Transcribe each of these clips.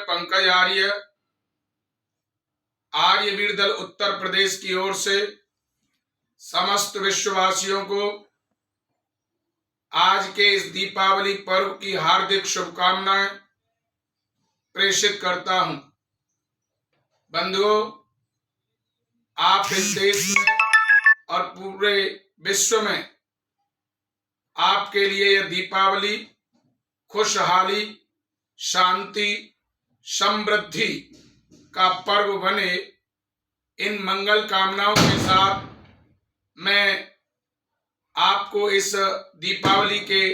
पंकज आर्य, आर्य वीर दल उत्तर प्रदेश की ओर से समस्त विश्ववासियों को आज के इस दीपावली पर्व की हार्दिक शुभकामनाएं प्रेषित करता हूं। बंधुओं, आप इस देश में और पूरे विश्व में आपके लिए यह दीपावली खुशहाली, शांति, समृद्धि का पर्व बने, इन मंगल कामनाओं के साथ मैं आपको इस दीपावली के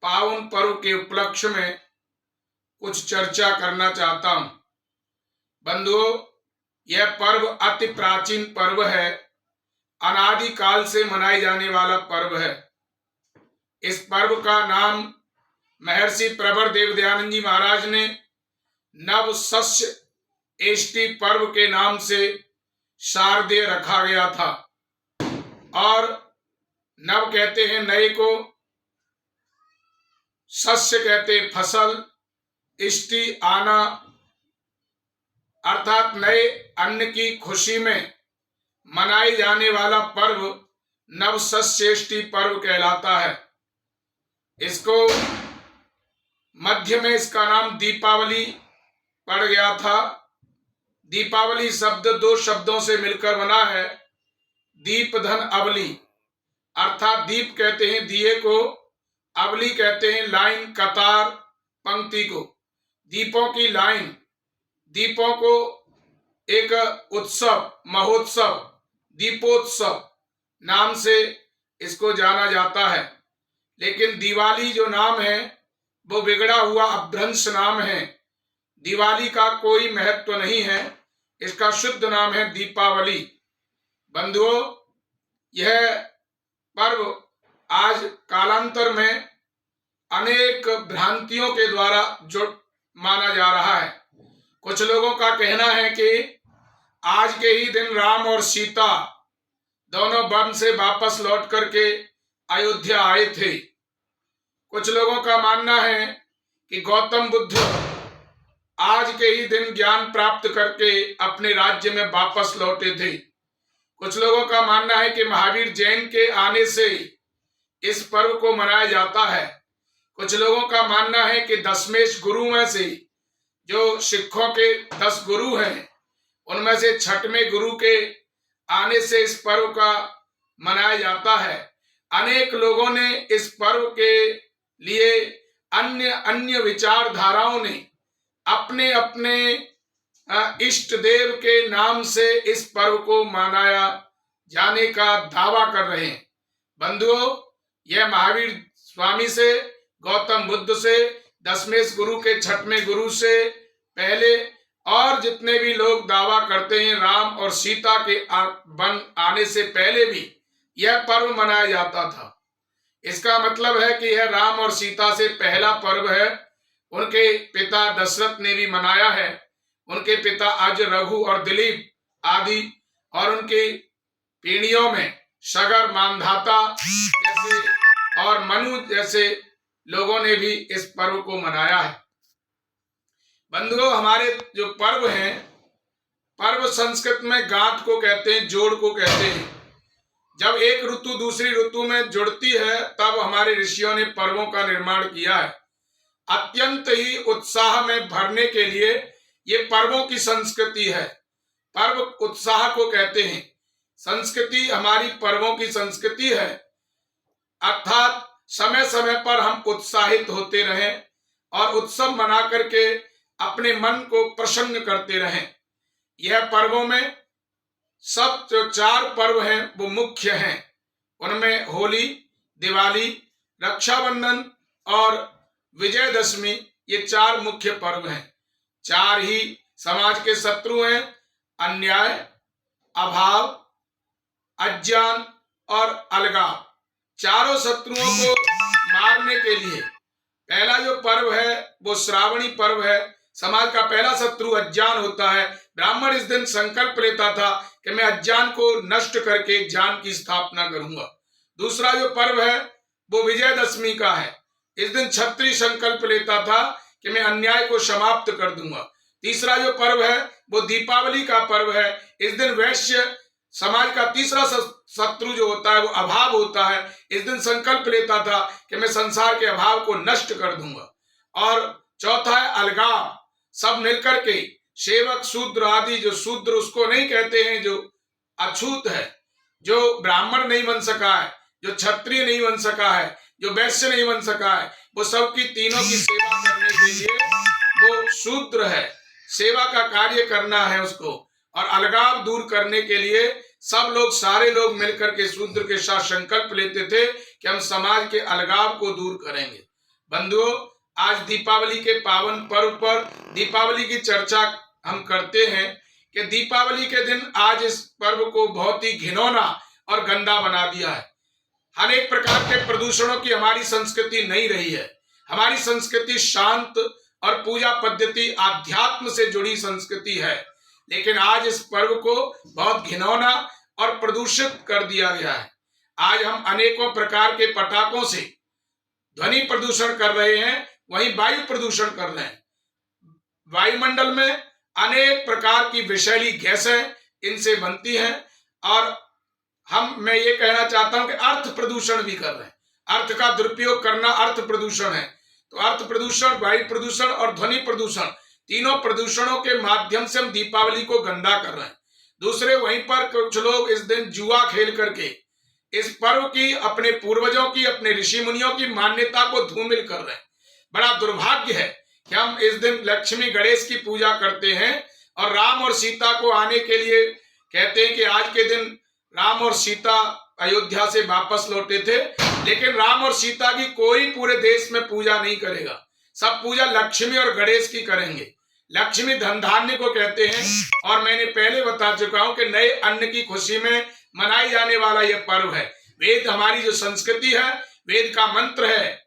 पावन पर्व के उपलक्ष्य में कुछ चर्चा करना चाहता हूं। बंधुओं, यह पर्व अति प्राचीन पर्व है, अनादि काल से मनाए जाने वाला पर्व है। इस पर्व का नाम महर्षि प्रवर देवदयानंद जी महाराज ने नव सस्य एष्टि पर्व के नाम से शारदीय रखा गया था। और नव कहते हैं नए को, सस्य कहते फसल, इष्टि आना, अर्थात नए अन्न की खुशी में मनाए जाने वाला पर्व नव सस्येष्टि पर्व कहलाता है। इसको मध्य में इसका नाम दीपावली पड़ गया था। दीपावली शब्द दो शब्दों से मिलकर बना है, दीप धन अवली, अर्थात दीप कहते हैं दिए को, अवली कहते हैं लाइन, कतार, पंक्ति को। दीपों की लाइन, दीपों को एक उत्सव, महोत्सव, दीपोत्सव नाम से इसको जाना जाता है। लेकिन दिवाली जो नाम है वो बिगड़ा हुआ अपभ्रंश नाम है। दिवाली का कोई महत्व नहीं है, इसका शुद्ध नाम है दीपावली। बंधुओं, यह पर्व आज कालांतर में अनेक भ्रांतियों के द्वारा जो माना जा रहा है। कुछ लोगों का कहना है कि आज के ही दिन राम और सीता दोनों वन से वापस लौट करके अयोध्या आए थे। कुछ लोगों का मानना है कि गौतम बुद्ध आज के ही दिन ज्ञान प्राप्त करके अपने राज्य में वापस लौटे थे। कुछ लोगों का मानना है कि महावीर जैन के आने से इस पर्व को मनाया जाता है। कुछ लोगों का मानना है कि दशमेश गुरु में से, जो सिखों के 10 गुरु हैं, उनमें से 6वें गुरु के आने से इस पर्व का मनाया जाता है। अनेक लोगों ने इस पर्व के लिए अन्य विचारधाराओं ने अपने अपने इष्ट देव के नाम से इस पर्व को मनाया जाने का दावा कर रहे हैं। बंधुओं, यह महावीर स्वामी से, गौतम बुद्ध से, दशमेश गुरु के 6वें गुरु से पहले और जितने भी लोग दावा करते हैं राम और सीता के वन आने से पहले भी यह पर्व मनाया जाता था। इसका मतलब है कि यह राम और सीता से पहला पर्व है। उनके पिता दशरथ ने भी मनाया है, उनके पिता आज रघु और दिलीप आदि, और उनकी पीढ़ियों में सगर, मानधाता जैसे और मनु जैसे लोगों ने भी इस पर्व को मनाया है। बंधुओं, हमारे जो पर्व हैं, पर्व संस्कृत में गांठ को कहते हैं, जोड़ को कहते हैं। जब एक ऋतु दूसरी ऋतु में जुड़ती है तब हमारे ऋषियों ने पर्वों का निर्माण किया है। अत्यंत ही उत्साह में भरने के लिए ये पर्वों की संस्कृति है। पर्व उत्साह को कहते हैं। संस्कृति हमारी पर्वों की संस्कृति है, अर्थात समय समय पर हम उत्साहित होते रहें और उत्सव मना करके अपने मन को प्रसन्न करते रहें। यह पर्वों में सब जो 4 पर्व हैं वो मुख्य हैं। उनमें होली, दिवाली, रक्षाबंधन और विजयदशमी, ये 4 मुख्य पर्व हैं। 4 ही समाज के शत्रु हैं, अन्याय, अभाव, अज्ञान और अलगाव। चारों शत्रुओं को मारने के लिए पहला जो पर्व है वो श्रावणी पर्व है। समाज का पहला शत्रु अज्ञान होता है। ब्राह्मण इस दिन संकल्प लेता था कि मैं अज्ञान को नष्ट करके ज्ञान की स्थापना करूंगा। दूसरा जो पर्व है वो विजयदशमी का है। इस दिन क्षत्रिय संकल्प लेता था कि मैं अन्याय को समाप्त कर दूंगा। तीसरा जो पर्व है वो दीपावली का पर्व है। इस दिन वैश्य समाज का तीसरा शत्रु जो होता है वो अभाव होता है। इस दिन संकल्प लेता था कि मैं संसार के अभाव को नष्ट कर दूंगा। और चौथा है अलगाव, सब मिलकर के सेवक शूद्र आदि, जो शूद्र उसको नहीं कहते हैं जो अछूत है, जो ब्राह्मण नहीं बन सका है, जो क्षत्रिय नहीं बन सका है, जो वैश्य नहीं बन सका है, वो सबकी तीनों की सेवा करने के लिए वो शूद्र है। सेवा का कार्य करना है उसको, और अलगाव दूर करने के लिए सब लोग, सारे लोग मिलकर के शूद्र के साथ संकल्प लेते थे कि हम समाज के अलगाव को दूर करेंगे। बंधुओं, आज दीपावली के पावन पर्व पर दीपावली की चर्चा हम करते हैं कि दीपावली के दिन आज इस पर्व को बहुत ही घिनौना और गंदा बना दिया है। अनेक प्रकार के प्रदूषणों की हमारी संस्कृति नहीं रही है। हमारी संस्कृति शांत और पूजा पद्धति आध्यात्म से जुड़ी संस्कृति है, लेकिन आज इस पर्व को बहुत घिनौना और प्रदूषित कर दिया गया है। आज हम अनेकों प्रकार के पटाखों से ध्वनि प्रदूषण कर रहे हैं, वहीं वायु प्रदूषण कर रहे हैं। वायुमंडल में अनेक प्रकार की विषैली गैसें इनसे बनती हैं, और मैं ये कहना चाहता हूं कि अर्थ प्रदूषण भी कर रहे हैं। अर्थ का दुरुपयोग करना अर्थ प्रदूषण है। तो अर्थ प्रदूषण, वायु प्रदूषण और ध्वनि प्रदूषण, तीनों प्रदूषणों के माध्यम से हम दीपावली को गंदा कर रहे हैं। दूसरे, वहीं पर कुछ लोग इस दिन जुआ खेल करके इस पर्व की, अपने पूर्वजों की, अपने ऋषि मुनियों की मान्यता को धूमिल कर रहे हैं। बड़ा दुर्भाग्य है कि हम इस दिन लक्ष्मी गणेश की पूजा करते हैं और राम और सीता को आने के लिए कहते हैं कि आज के दिन राम और सीता अयोध्या से वापस लौटे थे, लेकिन राम और सीता की कोई पूरे देश में पूजा नहीं करेगा। सब पूजा लक्ष्मी और गणेश की करेंगे। लक्ष्मी धन धान्य को कहते हैं, और मैंने पहले बता चुका हूं कि नए अन्न की खुशी में मनाई जाने वाला यह पर्व है। वेद, हमारी जो संस्कृति है, वेद का मंत्र है,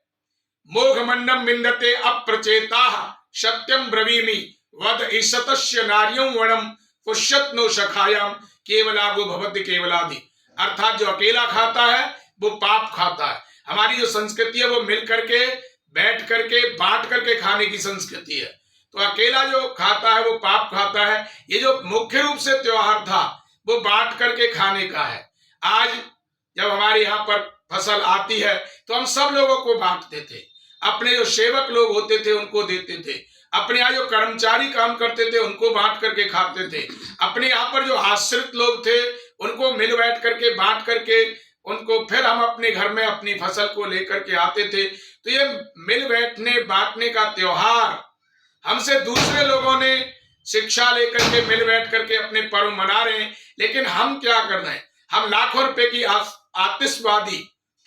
मोघ मंडम विंदते अप्रचेता सत्यम ब्रवीमि वद ईशतस्य नार्यों वणम पुष्यत नो सखायाम केवलागो भवति केवलादि। अर्थात जो अकेला खाता है वो पाप खाता है। हमारी जो संस्कृति है वो मिल करके, बैठ करके, बांट करके खाने की संस्कृति है। तो अकेला जो खाता है वो पाप खाता है। ये जो मुख्य रूप से त्योहार था वो बांट करके खाने का है। आज जब हमारे यहाँ पर फसल आती है तो हम सब लोगों को बांटते थे। अपने जो सेवक लोग होते थे उनको देते थे। अपने यहाँ जो कर्मचारी काम करते थे उनको बांट करके खाते थे। अपने यहाँ पर जो आश्रित लोग थे उनको मिल बैठ करके, बांट करके, उनको फिर हम अपने घर में अपनी फसल को लेकर के आते थे। तो ये मिल बैठने बांटने का त्योहार हमसे दूसरे लोगों ने शिक्षा लेकर के मिल बैठ करके अपने पर्व मना रहे हैं, लेकिन हम क्या कर रहे हैं? हम लाखों रुपए की आतिशबाजी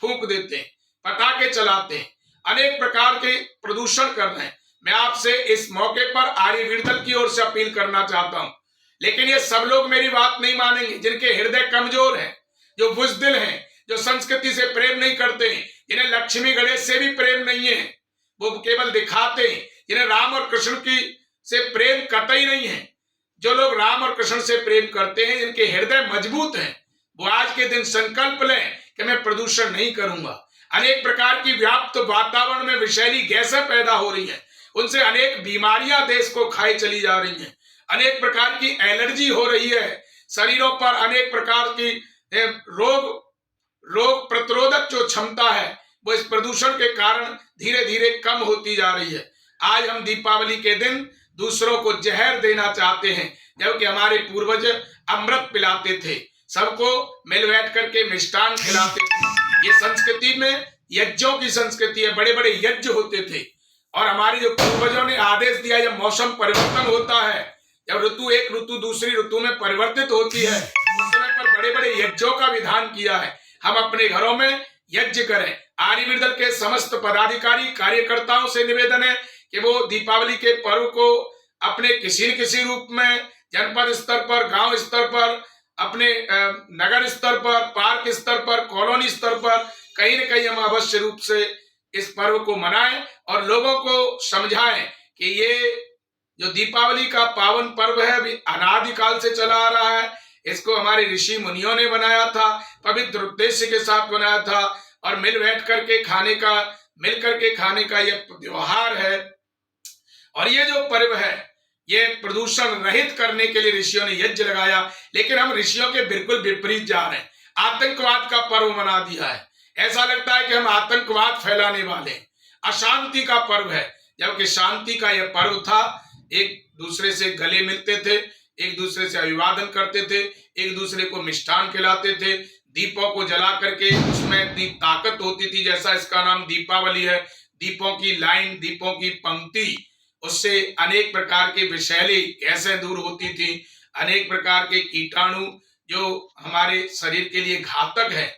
फूंक देते हैं, पटाखे चलाते हैं, अनेक प्रकार के प्रदूषण कर रहे हैं। मैं आपसे इस मौके पर आर्यवीरदल की ओर से अपील करना चाहता हूं, लेकिन ये सब लोग मेरी बात नहीं मानेंगे। जिनके हृदय कमजोर हैं, जो बुज़दिल हैं, जो संस्कृति से प्रेम नहीं करते हैं, जिन्हें लक्ष्मी गणेश से भी प्रेम नहीं है, वो केवल दिखाते हैं। जिन्हें राम और कृष्ण की से प्रेम कतई नहीं है, जो लोग राम और कृष्ण से प्रेम करते हैं, जिनके हृदय मजबूत हैं, वो आज के दिन संकल्प लें कि मैं प्रदूषण नहीं करूंगा। अनेक प्रकार की व्याप्त वातावरण में विषैली गैसें पैदा हो रही हैं, उनसे अनेक बीमारियां देश को खाई चली जा रही हैं। अनेक प्रकार की एलर्जी हो रही है शरीरों पर। अनेक प्रकार की रोग प्रतिरोधक जो क्षमता है वो इस प्रदूषण के कारण धीरे धीरे कम होती जा रही है। आज हम दीपावली के दिन दूसरों को जहर देना चाहते हैं, जबकि हमारे पूर्वज अमृत पिलाते थे, सबको मिल बैठ करके मिष्ठान खिलाते थे। ये संस्कृति में यज्ञों की संस्कृति है, बड़े बड़े यज्ञ होते थे। और हमारे जो पूर्वजों ने आदेश दिया, जब मौसम परिवर्तन होता है, जब ऋतु एक ऋतु दूसरी ऋतु में परिवर्तित होती है, उस समय पर बड़े बड़े यज्ञों का विधान किया है। हम अपने घरों में यज्ञ करें। आर्यवीरदल के समस्त पदाधिकारी कार्यकर्ताओं से निवेदन है कि वो दीपावली के पर्व को अपने किसी न किसी रूप में जनपद स्तर पर, गांव स्तर पर, अपने नगर स्तर पर, पार्क स्तर पर, कॉलोनी स्तर पर कहीं न कहीं हम अवश्य रूप से इस पर्व को मनाएं और लोगों को समझाएं कि ये जो दीपावली का पावन पर्व है अभी अनादिकाल से चला आ रहा है। इसको हमारे ऋषि मुनियों ने बनाया था, पवित्र उद्देश्य के साथ बनाया था, और मिल बैठ करके खाने का, मिल करके खाने का यह त्योहार है। और ये जो पर्व है ये प्रदूषण रहित करने के लिए ऋषियों ने यज्ञ लगाया, लेकिन हम ऋषियों के बिल्कुल विपरीत जा रहे हैं। आतंकवाद का पर्व मना दिया है। ऐसा लगता है कि हम आतंकवाद फैलाने वाले, अशांति का पर्व है, जबकि शांति का यह पर्व था। एक दूसरे से गले मिलते थे, एक दूसरे से अभिवादन करते थे, एक दूसरे को मिष्ठान खिलाते थे, दीपों को जला करके उसमें इतनी ताकत होती थी, जैसा इसका नाम दीपावली है। दीपों की लाइन, दीपों की पंक्ति, उससे अनेक प्रकार के विषैली गैसें दूर होती थी, अनेक प्रकार के कीटाणु जो हमारे शरीर के लिए घातक है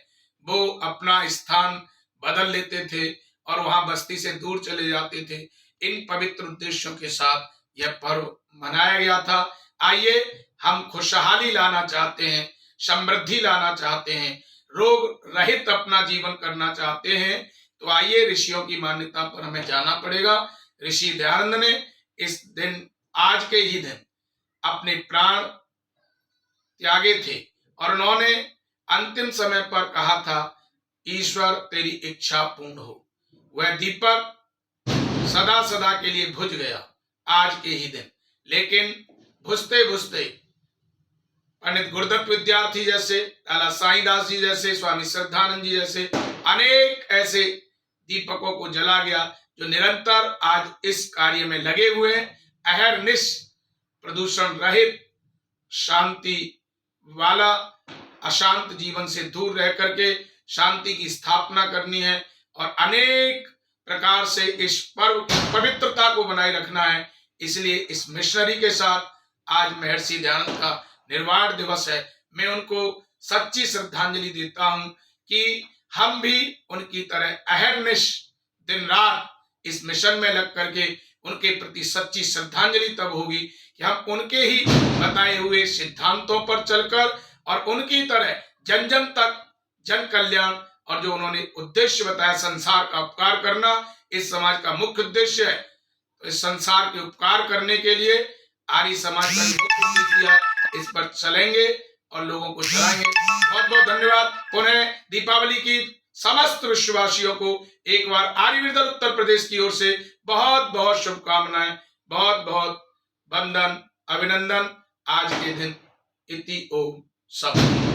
वो अपना स्थान बदल लेते थे और वहां बस्ती से दूर चले जाते थे। इन पवित्र उद्देश्यों के साथ यह पर्व मनाया गया था। आइए हम खुशहाली लाना चाहते हैं, समृद्धि लाना चाहते हैं, रोग रहित अपना जीवन करना चाहते हैं, तो आइए ऋषियों की मान्यता पर हमें जाना पड़ेगा। ऋषि दयानंद ने इस दिन, आज के ही दिन अपने प्राण त्यागे थे और उन्होंने अंतिम समय पर कहा था, ईश्वर तेरी इच्छा पूर्ण हो। वह दीपक सदा सदा के लिए बुझ गया आज के ही दिन, लेकिन बुझते बुझते पंडित गुरुदत्त विद्यार्थी जैसे, लाला साईदास जी जैसे, स्वामी श्रद्धानंद जी जैसे अनेक ऐसे दीपकों को जला गया जो निरंतर आज इस कार्य में लगे हुए हैं। अहर्निश प्रदूषण रहित, शांति वाला, अशांत जीवन से दूर रह करके शांति की स्थापना करनी है और अनेक प्रकार से इस पर्व की पवित्रता को बनाए रखना है। इसलिए इस मिशनरी के साथ आज महर्षि दयानंद का निर्वाण दिवस है। मैं उनको सच्ची श्रद्धांजलि देता हूं कि हम भी उनकी तरह अहर्निश दिन रात इस मिशन में लग करके उनके प्रति सच्ची श्रद्धांजलि तब होगी कि हम उनके ही बताए हुए सिद्धांतों पर चलकर और उनकी तरह जन जन तक जन कल्याण और जो उन्होंने उद्देश्य बताया संसार का उपकार करना, इस समाज का मुख्य उद्देश्य है। तो इस संसार के उपकार करने के लिए आर्य समाज का मुख्य उद्देश्य है, इस पर चलेंगे और लोगों को चलाएंगे। बहुत बहुत धन्यवाद। पुनः दीपावली की समस्त विश्ववासियों को एक बार आर्यवीर उत्तर प्रदेश की ओर से बहुत बहुत शुभकामनाएं, बहुत बहुत वंदन, अभिनंदन। आज के दिन इति ओम सब।